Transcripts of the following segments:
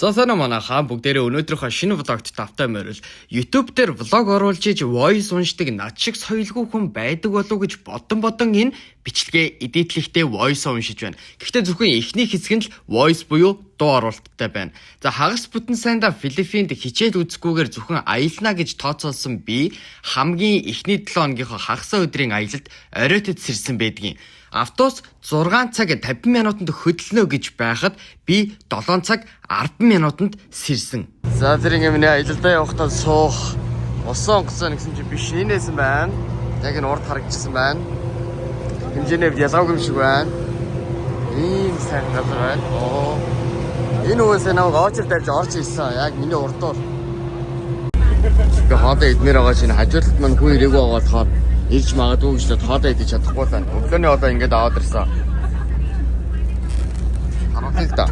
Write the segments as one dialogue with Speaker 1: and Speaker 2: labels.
Speaker 1: За сайн манайхаа бүгдээрээ өнөөдрийнхөө шинэ влогт тавтай морил YouTube дээр влог оруулж иж voice уншдаг над шиг соёлгүй хүн байдаг болов гэж бодон энэ бичлэгээ эдитлэхдээ voice уншиж байна. Гэхдээ зөвхөн эхний хэсэг нь л voice буюу дуу оруулалттай байна. За хагас бүтэн сайнда Филиппинд хичээл үзэхгүйгээр зөвхөн аялна гэж тооцоолсон би хамгийн эхний 7 хоногийнхоо хагасаа өдрийн аялалд оройтод сэрсэн байдгийн. Автобус 6 цаг 50 минутанд хөдлөнө гэж байхад би 7 цаг 10 минутанд сэрсэн. За тэр ингээд аялалдаа явахдаа суух усан онгоцсон гэсэн чинь биш энэсэн байна. Яг энэ урд харагдчихсан байна. Хэмжээний ялгаагүй юм шиг байна. Ийм сайн газар байна. Оо. Энэ үгээс намайг очил дарж орж ирсэн. Яг миний урдуур. Би хоолоо идмээр байгаа чинь хажуулт маань хүн ирээгүй байгаа болохоор ирж магадгүй гэж хоолоо идэж чадахгүй байна. Өглөөний хоолоо ингээд аваад ирсэн. Харахыг та.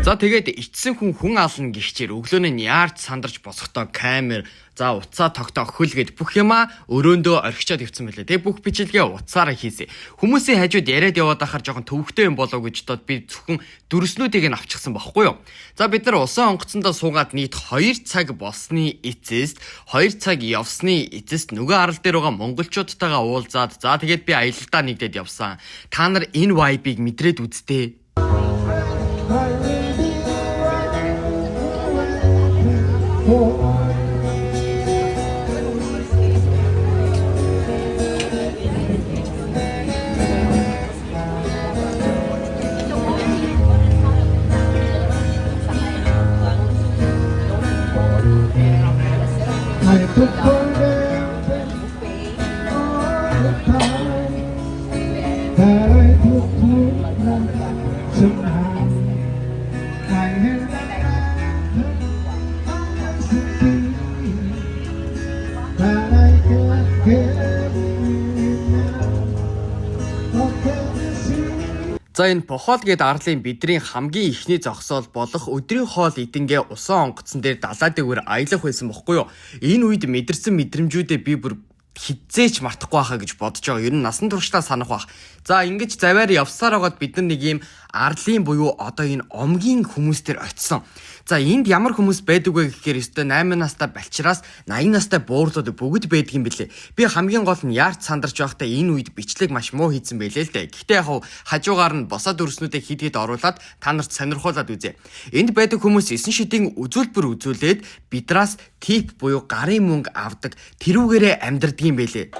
Speaker 1: За тэгээд ичсэн хүн ална гихчээр өглөөний нь яарч сандарч босохдоо камер за уцаа тогтоох хөл гэд бүх юмаа өрөөндөө орхичоод ивцэн байлээ. Тэгээ бүх бичлэгээ уцаараа хийсэн. Хүмүүсийн хажууд яриад яваад ахаар жоохон төвөгтэй юм болов гэж бодоод би зөвхөн дүрснүүдийг нь авчихсан байхгүй юу. За бид нар усан онгоцондоо суугаад нийт 2 цаг болсны эцэст 2 цаг явсны эцэст нөгөө арал дээр байгаа монголчуудтайгаа уулзаад за тэгээд би аялалдаа нэгдээд явсан. Та нар энэ vibe-ыг мэдрээд үзтээ. За энэ похол гээд арлын бидний хамгийн ихний зогсоол болох өдрийн хоол идэнгээ усан онгоцсон дээр далаа дээгүүр аялах байсан бохгүй юу. Энэ үед мэдэрсэн мэдрэмжүүдээ би бүр хизээч мартахгүй байхаа гэж бодож байгаа. Ер нь насан туршдаа санах байх. За ингэж заваар явсаар байгаад бид нар нэг юм арлын буюу одоо энэ омгийн хүмүүстэр очисон. За энд ямар хүмүүс байдаг вэ гэхээр өстө 8 настай балчраас 80 настай буурлууд бүгд байдаг юм билээ. Би хамгийн гол нь яарч сандарч байхдаа энэ үед бичлэг маш муу хийсэн байлээ л дээ. Гэхдээ яг хажуугаар нь босоод дүрснүүдээ хэд оруулаад та нарт сонирхуулаад үзье. Энд байдаг хүмүүс 9 шидийн үзүүлбэр үзүүлээд бидраас тип буюу гарын мөнгө авдаг тэрүүгээрээ амьдардаг юм байлээ.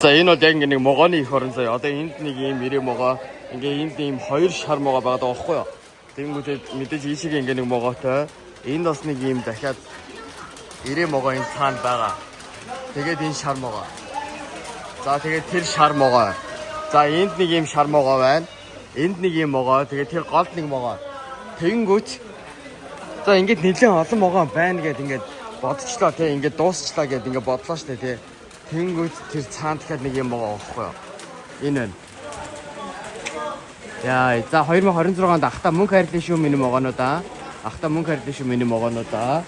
Speaker 1: За энэ бол яг нэг могооны их орон заяа. Одоо энд нэг ийм ирээ могоо, ингээ энд ийм 2 шар могоо байгаа байхгүй юу? Тэнгүүтээ мэдээж ийшиг ингээ нэг могоотой. Энд бас нэг ийм дахиад ирээ могоо энэ цаанд байгаа. Тэгээд энэ шар могоо. За тэгээд тэр шар могоо. За энд нэг ийм шар могоо байна. Энд нэг ийм могоо. Тэгээд тэр голд нэг могоо. Тэнгүүт за ингээд нэлээд олон могоо байна гэд ингээд бодчихлоо тий. Ингээд дуусчлаа гэд ингээд бодлоо штэ тий. Тэнгүүд тэр цаанд дахиад нэг юм байгаа байхгүй юу? Энэ байна. Яа, за 2026 онд ахта мөнгө хайрлаа шүү миний могоонуудаа. Ахта мөнгө хайрлаа шүү миний могоонуудаа.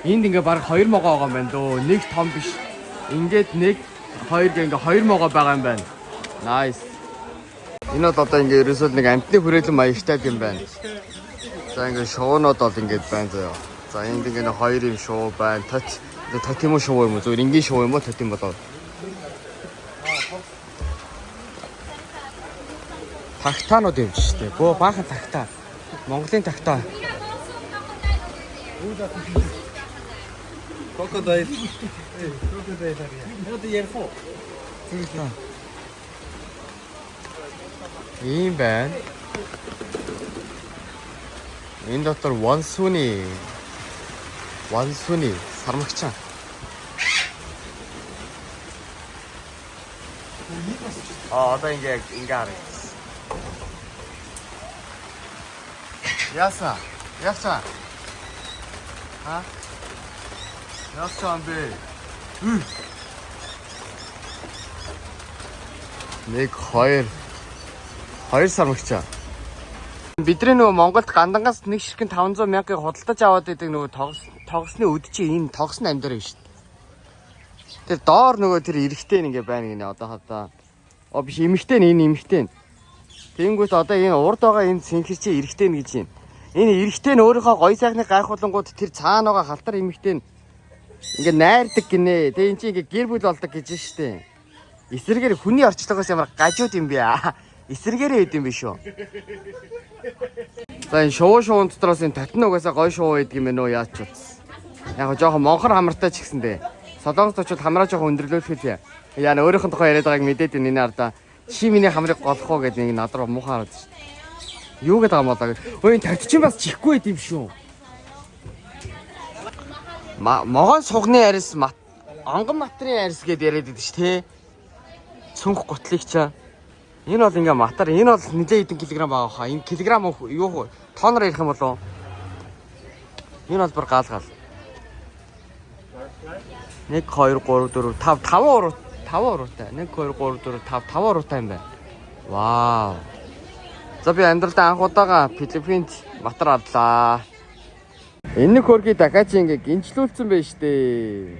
Speaker 1: Энд ингээ баг 2 могоо байгаа юм байна дөө. Нэг том биш. Ингээд 1 2 ингээ 2 могоо байгаа юм байна. Nice. Энэ бол одоо ингээ ерөөсөө нэг амтны хүрээлэн маягтай юм байна. За ингээ шуунууд бол ингээд байна заяа. За энд ингээ 2 юм шуу байна. Татим уу шуу юм уу? Зөв энгийн шуу юм уу? Татим болоо. Тагтаанууд юм шүү дээ. Бөө баахан тагтаа. Монголын тагтаа. Крокодил. Крокодил ария. Моди ярфо. Ийм байна. Энэ дотор вансууны сармагчаа. Одоо ингээ харагдсан. Яса. Ха? Яса амбэ. Нэг хоёр сармагчаа. Бидний нөгөө Монголд гандангаас нэг ширхэг 500 мянгыг худалдаж аваад идэг нөгөө тогсны өд чи энэ тогсны амьдараа шүү дээ. Тэр доор нөгөө тэр эрэгтэй нэг байна гинэ одоо хадаа. Биш эмэгтэй энэ эмэгтэй. Тэнгүүт одоо энэ урд байгаа энэ синхэр чи эрэгтэй гэж юм. Энэ эрэгтэй нь өөрийнхөө гоё сайхны гайхуулангууд тэр цаана байгаа халтар эмэгтэй нь ингээ найрдаг гинэ. Тэгээ эн чи ингээ гэр бүл болдог гэж штэ. Эсрэгээр хүний орчлогоос ямар гажууд юм бэ аа. Эсрэгээрээ хэд юм биш үү? За энэ шуун дотроос энэ татны угаасаа гой шуу байдаг юм байна уу яач утс. Яг жоохон монхор хамартай ч гэсэндээ. Солонгос очоод хамраа жоохон өндөрлөөлөх үү. Яа өөрийнх нь тухай яриад байгааг мэдээд энэ арда чи миний хамрыг голох уу гэдэг нэг над руу муухай хараад шүү. Юу гэдэг юм болоо. Өө энэ тагт чинь бас чихгүй байд юм шүү. Могон сугны арьс онгон матрын арьс гэдээ яриад байдаг шүү те. Цүнх гутлыг чаа. Энэ бол ингээ матар. Энэ бол нэлээд хэдэн килограмм байгаа хаа. Энэ килограмм юу тоноор ярих юм болов. Энэ бол бүр гал. 1 2 3 4 5 уруутай. 1 2 3 4 5 уруутай юм байна. Вау. За би амьдралдаа анх удаага Филиппинд матар авлаа. Энэ хөргийг дахиад чи ингээ гинжлүүлсэн байж тээ.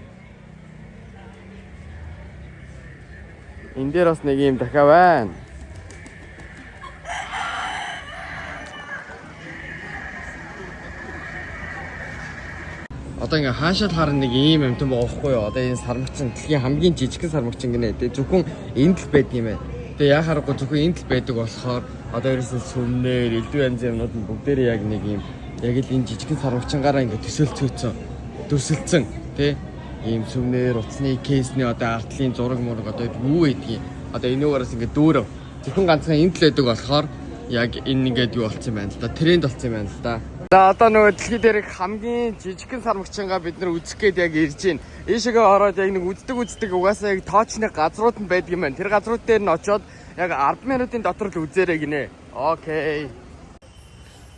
Speaker 1: Энд дээр бас нэг юм дахиад байна. Одоо ингээ хаашаа харна нэг ийм амтан байгаа байхгүй юу? Одоо энэ сармагчин дэлхийн хамгийн жижигхэн сармагчин гинэ. Тэгээ зөвхөн энд л байдаг юм байна. Тэгээ яа харахгүй зөвхөн энд л байдаг болохоор одоо ерөөсөн сүмнэр, элдв янз юмнууд нь бүгдээрээ яг нэг ийм яг л энэ жижигхэн сармагчингаараа ингээ төсөлцсөн тий ийм сүмнэр, утасны кейсний одоо артлын зураг мураг одоо юу байдгийг одоо энүүгээрээс ингээ дүүрв. Зөвхөн ганцхан энд л байдаг болохоор яг энэ ингээд юу болцсон юм байна л да. Тренд болцсон юм байна л да. За одоо нөгөө дэлхий дээрх хамгийн жижигхэн сармагчингаа бид нар үзэх гээд яг ирж байна. Ийшээгээ ороод яг нэг үздэг угаасаа яг тоочны газрууд нь байдаг юм байна. Тэр газрууд дээр нь очоод яг 10 минутын дотор л үзээрэй гинэ. Окей.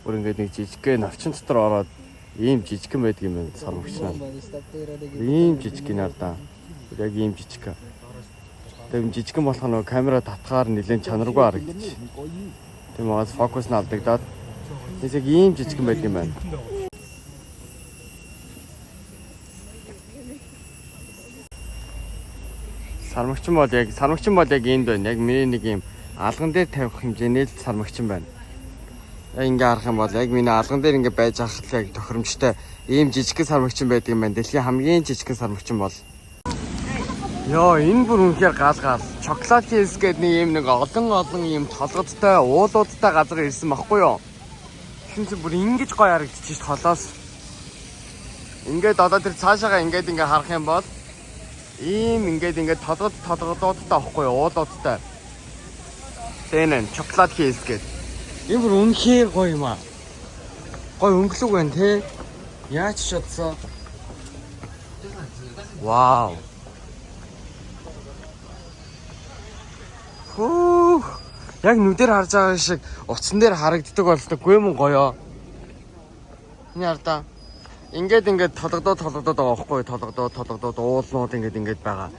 Speaker 1: Бүр ингээд нэг жижигхэн навчин дотор ороод ийм жижигхэн байдаг юм байна сармагчнаа. Ийм жижигхэн ардаа. Яг ийм жижигхэн. Тэгээ жижигхэн болох нөгөө камера татгаар нэлээд чанаргүй харагдчих. Тэгээ магаас фокус нь алдагдаад яг ийм жижигхэн байдаг юм байна. Сармагчин бол яг энд байна. Яг миний нэг юм алган дээр тавих хэмжээний л сармагчин байна. Яг ингээ харах юм бол яг миний алган дээр ингээ байж ахлах яг тохиромжтой ийм жижигхэн сармагчин байдаг юм байна. Дэлхийн хамгийн жижигхэн сармагчин бол. Йоо энэ бүр үнэхээр гал. Chocolate case гэдэг нэг олон ийм толгодтой, уулуудтай газар ирсэн баггүй юу? Шинэ бүр ингэж гоё харагдчих толоос. Ингээд одоо тэр цаашаага ингээд ингээ харах юм бол ийм ингээд толгодуудтай авахгүй уулуудтай. Тэнэн chocolate case гэдэг. Энэ бүр үнэхээр гоё юм аа. Гоё өнгөлөг байна те. Яаж шатсан? Вау. Яг нүдээр харж байгаа шиг утсан дээр харагддаг болтойгүй юм гоё. Энэ ардаа ингээд толгодод байгаа байхгүй толгодод уулнууд ингээд байгаа.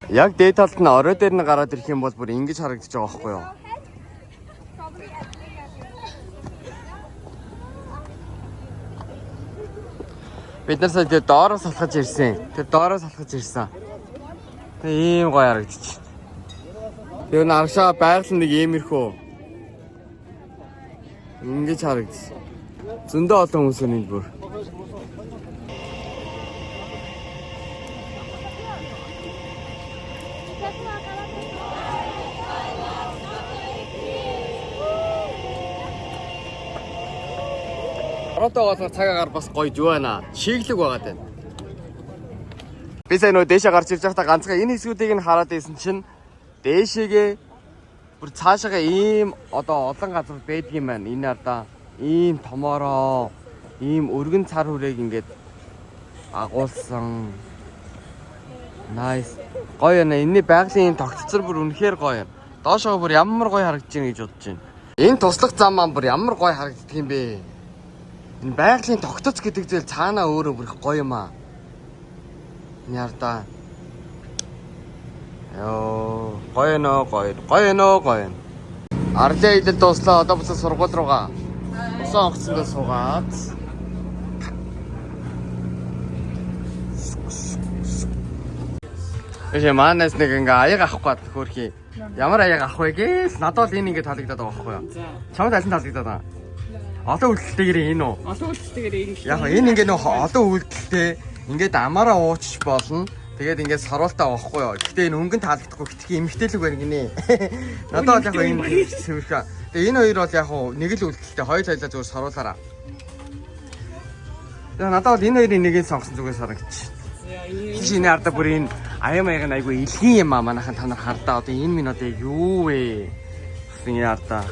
Speaker 1: Яг дээд талд нь орой дээр нь гараад ирэх юм бол бүр ингэж харагдаж байгаа байхгүй юу? Бид нар сая тэр доороос алхаж ирсэн. Тэг ийм гоё харагдчих. Тэр нарагшаа байгаль нэг иймэрхүү. Ингэж харагдчих. Зөндөө олон хүмүүс энд бүр. Ороод байгаа цагаагаар бас гоё юу байна. Чиглэг байгаад байна. Би сая нөө дээшээ гарч ирж байхдаа ганцхан энэ хэсгүүдийг нь хараад байсан чинь дээшээгээ бүр цаашаага ийм одоо олон газар байдаг юм байна. Энэ ардаа ийм томоороо ийм өргөн цар хүрээг ингээд агуулсан. Nice. Гоё нэ. Энэний байгалийн тогтцор бүр үнэхээр гоё. Доошоо бүр ямар гоё харагдаж байна гэж бодож байна. Энэ туслах зам маань бүр ямар гоё харагддаг юм бэ? Энэ байгалийн тогтоц гэдэг зүйл цаанаа өөрөө бүр их гоё юм аа. Энэ ардаа ёо гоё нөө. Арлаа идэл дуслаа. Одоо буцаа сургууль руугаа. Усан онгоцондоо суугаад. Тэгээ манаас нэг ингээ аяг авахгүй бат хөөрхий. Ямар аяг авах вэ гээл надад л энэ ингээ таалагдаад байгаа байхгүй юу? Чамд аль нь таалагдаад байгаа? Олон үйлдэлтэйгээр энэ үү?
Speaker 2: Олон үйлдэлтэйгээр энэ.
Speaker 1: Яг энэ ингээ нөх олон үйлдэлтэй ингээд амаараа уучч болно. Тэгээд ингээд саруултаа авахгүй юу? Гэтэ энэ өнгөн таалагдахгүй битгий эмхтэлэг байна гинэ. Надад яг энэ сэвэрхэ. Тэгээ энэ хоёр бол яг нэг л үйлдэлтэй хоёул хоёлаа зүгээр саруулаараа. Тэгээ надад энэ хоёрын нэгийг сонгосон зүгээр сарагч. Шинэ арда бүр энэ аяа маяг айгүй илгийн юм аа манайхан та нар хардаа одоо энэ минь одоо юу вэ? Энэ арда.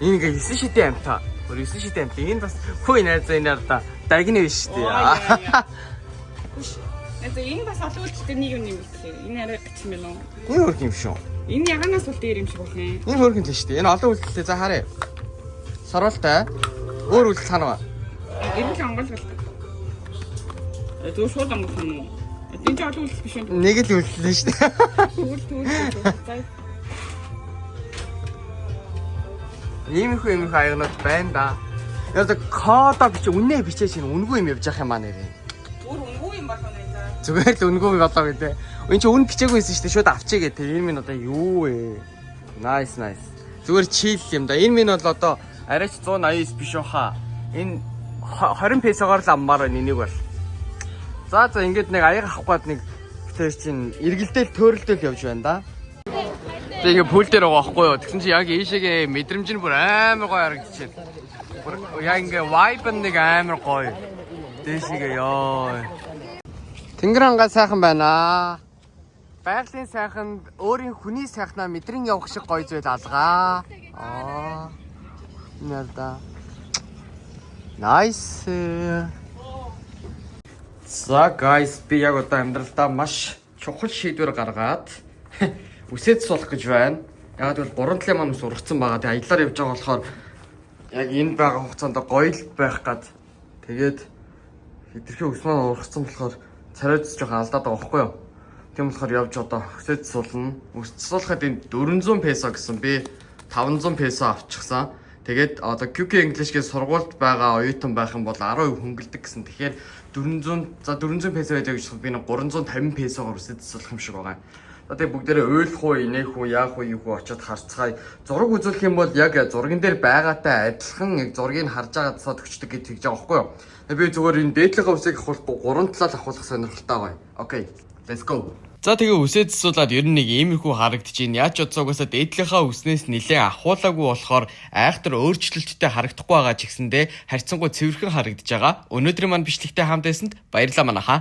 Speaker 1: Энэ ингээ 9 шидэ амтаа. Бүр 9 шидэ амт. Энэ бас хөөе найз энэ арда. Дагны биш үү?
Speaker 2: Энэ бас олон үйлдэлтэй нэг юм үлдлээ. Энэ арай гिच юм байна уу?
Speaker 1: Энэ хөрх юм шүү.
Speaker 2: Энэ яганаас бол дээр юм шиг байна.
Speaker 1: Энэ хөрх юм тийм шүү дээ. Энэ олон үйлдэлтэй за харъя. Саруултай. Өөр үйлдэл санаа.
Speaker 2: Энэ онголгол. Дөө шууд амгах юм уу? Энэ ч олон үйлдэл биш үү?
Speaker 1: Нэг л үйлдэл шүү дээ.
Speaker 2: Түр.
Speaker 1: Ийм их аягнууд байна да. Яг кодо бич үнэ бичээч үнгүй юм явж явах юм аа нэрээ.
Speaker 2: Өөр үнгүй юм байна нэ.
Speaker 1: Зүгээр л үнгүй болоо гэдэг. Энд чи үн бичээгүйсэн шүү дээ. Шууд авчиг гэдэг. Энэ минь одоо юу вэ? Nice. Зүгээр чийл юм да. Энэ минь бол одоо арайч 189 биш баха. Энэ 20 песогоор л аммаар байна энийг бол. За ингээд нэг аяг авахгүйд нэг тэр чинь эргэлдээл төөрөлдөл явж байна да. Тэг ингээ пул дээр байгаа байхгүй юу. Тэгсэн чи яг ийшээгээ мэдрэмж нь бүр амар гоё харагдчихэв. Бүр яг ингээ vibe нэг амар гоё. Дэшигээ ёо. Тэнгэрангай сайхан байна. Байгалийн сайхан өөрийн хүний сайхнаа мэдрэн явах шиг гоё зүйл алгаа. Нэрда. Nice. За guys би яг одоо амьдралдаа маш чухал шийдвэр гаргаад үсээд суулгах гэж байна. Яг тэгвэл 3 талын маань ус ургацсан байгаа. Тэгээ аяллаар явж байгаа болохоор яг энэ байгаа хугацаанд гоё л байх гад. Тэгээд хитрхи ус маань ургацсан болохоор царайдс жоохон алдаад байгаа байхгүй юу? Тийм болохоор явж одоо үсээд суулна. Үсээд суулгахад энэ 400 песо гэсэн би 500 песо авчихсан. Тэгээд одоо QK English-гийн сургуульд байгаа оюутан байх юм бол 10% хөнгөлдөг гэсэн. Тэгэхээр 400 песо байдаг гэж би 350 песогоор үсээд суулгах юм шиг байгаа. Одоо бүгдээрээ ойлгох уу, инех уу, яах уу, юу хөө очиод харцгаая. Зураг үзүүлэх юм бол яг зурган дээр байгаатай адилхан яг зургийг харж байгаа тасаа төгчдөг гэж хэлж байгаа байхгүй юу? Би зүгээр энэ дээдлийнхаа үсийг авахгүй 3 талаар авахлах сонирхолтой байна. Окей, let's go. За тэгээ үсээд засуулаад ер нь нэг иймэрхүү харагдчихээн. Яаж ч угаасаа дээдлийнхаа үснээс нэлээ ахуулаагүй болохоор айхтар өөрчлөлттэй харагдахгүй байгаа ч гэсэндээ харьцангуй цэвэрхэн харагдаж байгаа. Өнөөдрийн маань бичлэгтэй хамт байсанд баярлалаа манайхаа.